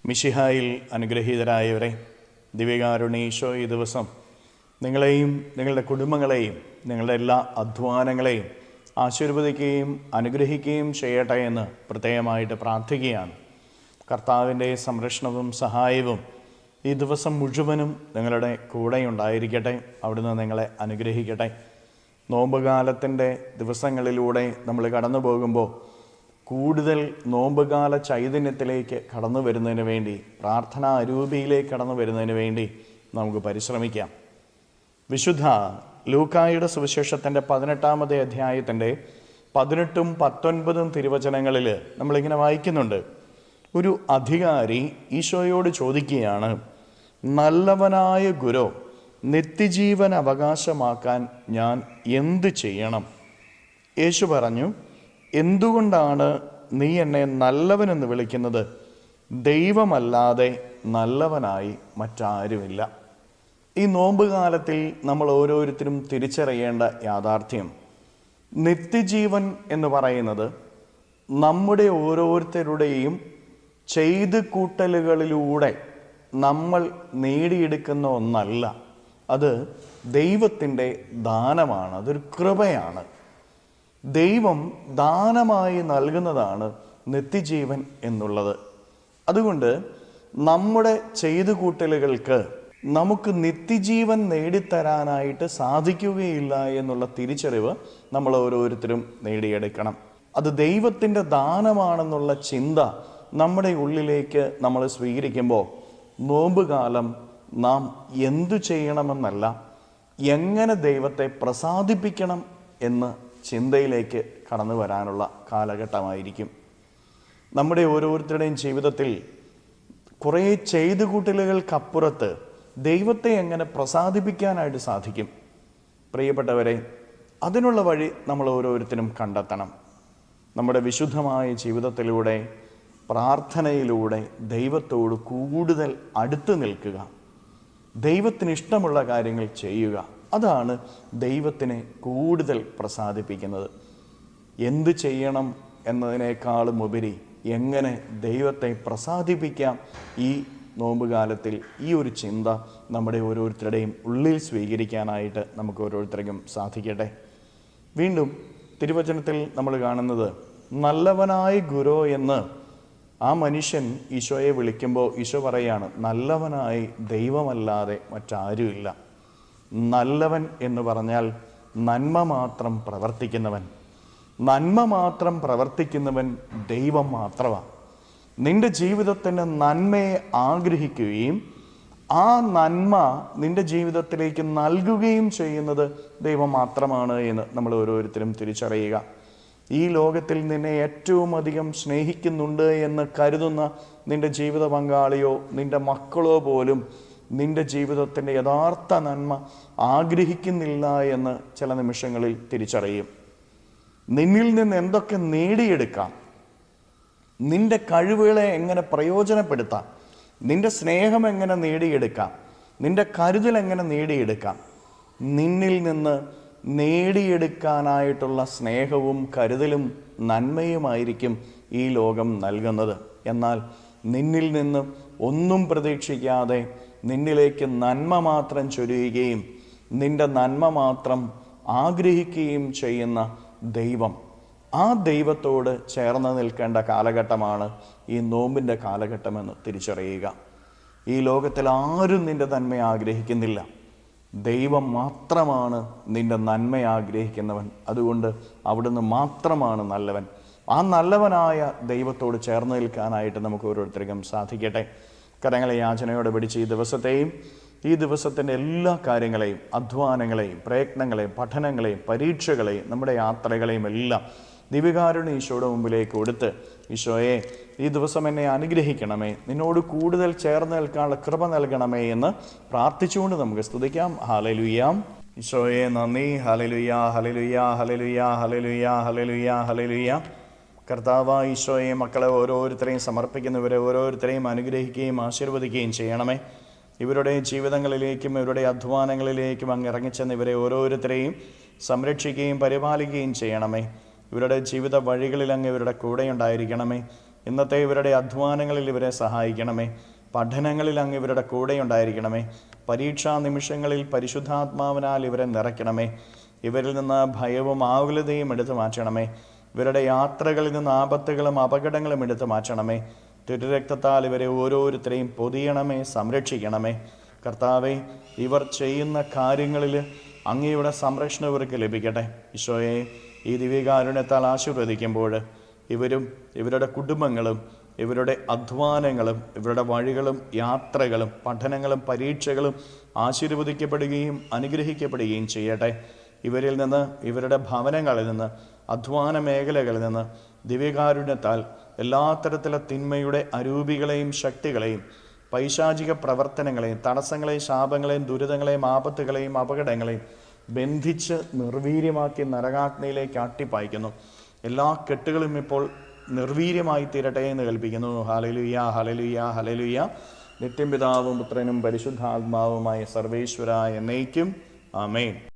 മിശിഹായിൽ അനുഗ്രഹീതരായവരെ, ദിവ്യകാരുണ്യ ഈ ദിവസം നിങ്ങളെയും നിങ്ങളുടെ കുടുംബങ്ങളെയും നിങ്ങളുടെ എല്ലാ അധ്വാനങ്ങളെയും ആശീർവദിക്കുകയും അനുഗ്രഹിക്കുകയും ചെയ്യട്ടെ എന്ന് പ്രത്യേകമായിട്ട് പ്രാർത്ഥിക്കുകയാണ്. കർത്താവിൻ്റെ സംരക്ഷണവും സഹായവും ഈ ദിവസം മുഴുവനും നിങ്ങളുടെ കൂടെ ഉണ്ടായിരിക്കട്ടെ. അവിടുന്ന് നിങ്ങളെ അനുഗ്രഹിക്കട്ടെ. നോമ്പുകാലത്തിൻ്റെ ദിവസങ്ങളിലൂടെ നമ്മൾ കടന്നു പോകുമ്പോൾ കൂടുതൽ നോമ്പുകാല ചൈതന്യത്തിലേക്ക് കടന്നു വരുന്നതിന് വേണ്ടി, പ്രാർത്ഥനാ അരൂപിയിലേക്ക് കടന്നു വരുന്നതിന് വേണ്ടി നമുക്ക് പരിശ്രമിക്കാം. വിശുദ്ധ ലൂക്കായുടെ സുവിശേഷത്തിൻ്റെ 18-ാമത്തെ അധ്യായത്തിൻ്റെ 18ഉം 19ഉം തിരുവചനങ്ങളിൽ നമ്മളിങ്ങനെ വായിക്കുന്നുണ്ട്. ഒരു അധികാരി ഈശോയോട് ചോദിക്കുകയാണ്, നല്ലവനായ ഗുരു, നിത്യജീവൻ അവകാശമാക്കാൻ ഞാൻ എന്ത് ചെയ്യണം? യേശു പറഞ്ഞു, എന്തുകൊണ്ടാണ് നീ എന്നെ നല്ലവനെന്ന് വിളിക്കുന്നത്? ദൈവമല്ലാതെ നല്ലവനായി മറ്റാരുമില്ല. ഈ നോമ്പുകാലത്തിൽ നമ്മൾ ഓരോരുത്തരും തിരിച്ചറിയേണ്ട യാഥാർത്ഥ്യം, നിത്യജീവൻ എന്ന് പറയുന്നത് നമ്മുടെ ഓരോരുത്തരുടെയും ചെയ്ത് കൂട്ടലുകളിലൂടെ നമ്മൾ നേടിയെടുക്കുന്ന ഒന്നല്ല. അത് ദൈവത്തിൻ്റെ ദാനമാണ്, അതൊരു കൃപയാണ്. ദൈവം ദാനമായി നൽകുന്നതാണ് നിത്യജീവൻ എന്നുള്ളത്. അതുകൊണ്ട് നമ്മുടെ ചെയ്തുകൂട്ടലുകൾക്ക് നമുക്ക് നിത്യജീവൻ നേടിത്തരാനായിട്ട് സാധിക്കുകയില്ല എന്നുള്ള തിരിച്ചറിവ് നമ്മൾ ഓരോരുത്തരും നേടിയെടുക്കണം. അത് ദൈവത്തിൻ്റെ ദാനമാണെന്നുള്ള ചിന്ത നമ്മുടെ ഉള്ളിലേക്ക് നമ്മൾ സ്വീകരിക്കുമ്പോൾ നോമ്പുകാലം നാം എന്തു ചെയ്യണമെന്നല്ല, എങ്ങനെ ദൈവത്തെ പ്രസാദിപ്പിക്കണം എന്ന ചിന്തയിലേക്ക് കടന്നു വരാനുള്ള കാലഘട്ടമായിരിക്കും. നമ്മുടെ ഓരോരുത്തരുടെയും ജീവിതത്തിൽ കുറേ ചെയ്തുകൂട്ടലുകൾക്കപ്പുറത്ത് ദൈവത്തെ എങ്ങനെ പ്രസാദിപ്പിക്കാനായിട്ട് സാധിക്കും? പ്രിയപ്പെട്ടവരെ, അതിനുള്ള വഴി നമ്മൾ ഓരോരുത്തരും കണ്ടെത്തണം. നമ്മുടെ വിശുദ്ധമായ ജീവിതത്തിലൂടെ, പ്രാർത്ഥനയിലൂടെ ദൈവത്തോട് കൂടുതൽ അടുത്ത് നിൽക്കുക, ദൈവത്തിന് ഇഷ്ടമുള്ള കാര്യങ്ങൾ ചെയ്യുക. അതാണ് ദൈവത്തിനെ കൂടുതൽ പ്രസാദിപ്പിക്കുന്നത്. എന്ത് ചെയ്യണം എന്നതിനേക്കാളും ഉപരി എങ്ങനെ ദൈവത്തെ പ്രസാദിപ്പിക്കാം, ഈ നോമ്പുകാലത്തിൽ ഈ ഒരു ചിന്ത നമ്മുടെ ഓരോരുത്തരുടെയും ഉള്ളിൽ സ്വീകരിക്കാനായിട്ട് നമുക്ക് ഓരോരുത്തർക്കും സാധിക്കട്ടെ. വീണ്ടും തിരുവചനത്തിൽ നമ്മൾ കാണുന്നത്, നല്ലവനായ ഗുരു എന്ന് ആ മനുഷ്യൻ ഈശോയെ വിളിക്കുമ്പോൾ ഈശോ പറയാണ്, നല്ലവനായി ദൈവമല്ലാതെ മറ്റാരുമില്ല. നല്ലവൻ എന്ന് പറഞ്ഞാൽ നന്മ മാത്രം പ്രവർത്തിക്കുന്നവൻ. നന്മ മാത്രം പ്രവർത്തിക്കുന്നവൻ ദൈവം മാത്രമാണ്. നിന്റെ ജീവിതത്തിൻ്റെ നന്മയെ ആഗ്രഹിക്കുകയും ആ നന്മ നിന്റെ ജീവിതത്തിലേക്ക് നൽകുകയും ചെയ്യുന്നത് ദൈവം മാത്രമാണ് എന്ന് നമ്മൾ ഓരോരുത്തരും തിരിച്ചറിയുക. ഈ ലോകത്തിൽ നിന്നെ ഏറ്റവും അധികം സ്നേഹിക്കുന്നുണ്ട് എന്ന് കരുതുന്ന നിന്റെ ജീവിത പങ്കാളിയോ നിന്റെ മക്കളോ പോലും നിന്റെ ജീവിതത്തിൻ്റെ യഥാർത്ഥ നന്മ ആഗ്രഹിക്കുന്നില്ല എന്ന് ചില നിമിഷങ്ങളിൽ തിരിച്ചറിയും. നിന്നിൽ നിന്ന് എന്തൊക്കെ നേടിയെടുക്കാം, നിന്റെ കഴിവുകളെ എങ്ങനെ പ്രയോജനപ്പെടുത്താം, നിന്റെ സ്നേഹം എങ്ങനെ നേടിയെടുക്കാം, നിന്റെ കരുതൽ എങ്ങനെ നേടിയെടുക്കാം, നിന്നിൽ നിന്ന് നേടിയെടുക്കാനായിട്ടുള്ള സ്നേഹവും കരുതലും നന്മയുമായിരിക്കും ഈ ലോകം നൽകുന്നത്. എന്നാൽ നിന്നിൽ നിന്ന് ഒന്നും പ്രതീക്ഷിക്കാതെ നിന്നിലേക്ക് നന്മ മാത്രം ചൊരിയുകയും നിന്റെ നന്മ മാത്രം ആഗ്രഹിക്കുകയും ചെയ്യുന്ന ദൈവം, ആ ദൈവത്തോട് ചേർന്ന് നിൽക്കേണ്ട കാലഘട്ടമാണ് ഈ നോമ്പിൻ്റെ കാലഘട്ടമെന്ന് തിരിച്ചറിയുക. ഈ ലോകത്തിൽ ആരും നിന്റെ നന്മ ആഗ്രഹിക്കുന്നില്ല. ദൈവം മാത്രമാണ് നിന്റെ നന്മ ആഗ്രഹിക്കുന്നവൻ. അതുകൊണ്ട് അവിടുന്ന് മാത്രമാണ് നല്ലവൻ. ആ നല്ലവനായ ദൈവത്തോട് ചേർന്ന് നിൽക്കാനായിട്ട് നമുക്ക് ഓരോരുത്തർക്കും സാധിക്കട്ടെ. കരങ്ങളെ യാചനയോടെ പിടിച്ച് ഈ ദിവസത്തെയും ഈ ദിവസത്തിൻ്റെ എല്ലാ കാര്യങ്ങളെയും, അധ്വാനങ്ങളെയും, പ്രയത്നങ്ങളെയും, പഠനങ്ങളെയും, പരീക്ഷകളെയും, നമ്മുടെ യാത്രകളെയും എല്ലാം ദിവ്യകാരുണ്യ ഈശോയുടെ മുമ്പിലേക്ക് കൊടുത്ത്, ഈശോയെ ഈ ദിവസം എന്നെ അനുഗ്രഹിക്കണമേ, നിന്നോട് കൂടുതൽ ചേർന്ന് നിൽക്കാനുള്ള കൃപ നൽകണമേ എന്ന് പ്രാർത്ഥിച്ചുകൊണ്ട് നമുക്ക് സ്തുതിക്കാം. ഹല്ലേലൂയ. ഈശോയെ നന്ദി. Hallelujah, hallelujah, hallelujah, hallelujah, hallelujah, hallelujah. കർത്താവ് ഈശോയെ മക്കളെ ഓരോരുത്തരെയും സമർപ്പിക്കുന്നവരെ ഓരോരുത്തരെയും അനുഗ്രഹിക്കുകയും ആശീർവദിക്കുകയും ചെയ്യണമേ. ഇവരുടെ ജീവിതങ്ങളിലേക്കും ഇവരുടെ അധ്വാനങ്ങളിലേക്കും അങ്ങ് ഇറങ്ങിച്ചെന്ന് ഇവരെ ഓരോരുത്തരെയും സംരക്ഷിക്കുകയും പരിപാലിക്കുകയും ചെയ്യണമേ. ഇവരുടെ ജീവിത വഴികളിൽ അങ്ങ് ഇവരുടെ കൂടെ ഉണ്ടായിരിക്കണമേ. ഇന്നത്തെ ഇവരുടെ അധ്വാനങ്ങളിൽ ഇവരെ സഹായിക്കണമേ. പഠനങ്ങളിൽ അങ്ങ് ഇവരുടെ കൂടെ ഉണ്ടായിരിക്കണമേ. പരീക്ഷാ നിമിഷങ്ങളിൽ പരിശുദ്ധാത്മാവിനാൽ ഇവരെ നിറയ്ക്കണമേ. ഇവരിൽ നിന്ന് ഭയവും ആകുലതയും എടുത്തു മാറ്റണമേ. ഇവരുടെ യാത്രകളിൽ നിന്ന് ആപത്തുകളും അപകടങ്ങളും എടുത്തു മാറ്റണമേ. തിരുരക്തത്താൽ ഇവരെ ഓരോരുത്തരെയും പൊതിയണമേ, സംരക്ഷിക്കണമേ. കർത്താവെ, ഇവർ ചെയ്യുന്ന കാര്യങ്ങളിൽ അങ്ങയുടെ സംരക്ഷണം ഇവർക്ക് ലഭിക്കട്ടെ. ഈശോയെ, ഈ ദിവ്യകാരുണ്യത്താൽ ആശീർവദിക്കുമ്പോൾ ഇവരും ഇവരുടെ കുടുംബങ്ങളും ഇവരുടെ അധ്വാനങ്ങളും ഇവരുടെ വഴികളും യാത്രകളും പഠനങ്ങളും പരീക്ഷകളും ആശീർവദിക്കപ്പെടുകയും അനുഗ്രഹിക്കപ്പെടുകയും ചെയ്യട്ടെ. ഇവരിൽ നിന്ന്, ഇവരുടെ ഭവനങ്ങളിൽ നിന്ന്, അധ്വാന മേഖലകളിൽ നിന്ന് ദിവ്യകാരുണ്യത്താൽ എല്ലാ തരത്തിലുള്ള തിന്മയുടെ അരൂപികളെയും ശക്തികളെയും പൈശാചിക പ്രവർത്തനങ്ങളെയും തടസ്സങ്ങളെയും ശാപങ്ങളെയും ദുരിതങ്ങളെയും ആപത്തുകളെയും അപകടങ്ങളെയും ബന്ധിച്ച് നിർവീര്യമാക്കി നരകാഗ്നിയിലേക്ക് അട്ടിപ്പായിക്കുന്നു. എല്ലാ കെട്ടുകളും ഇപ്പോൾ നിർവീര്യമായി തീരട്ടെ എന്ന് കൽപ്പിക്കുന്നു. Hallelujah, hallelujah, hallelujah. നിത്യപിതാവും പുത്രനും പരിശുദ്ധാത്മാവുമായ സർവേശ്വര എന്നേക്കും ആമേൻ.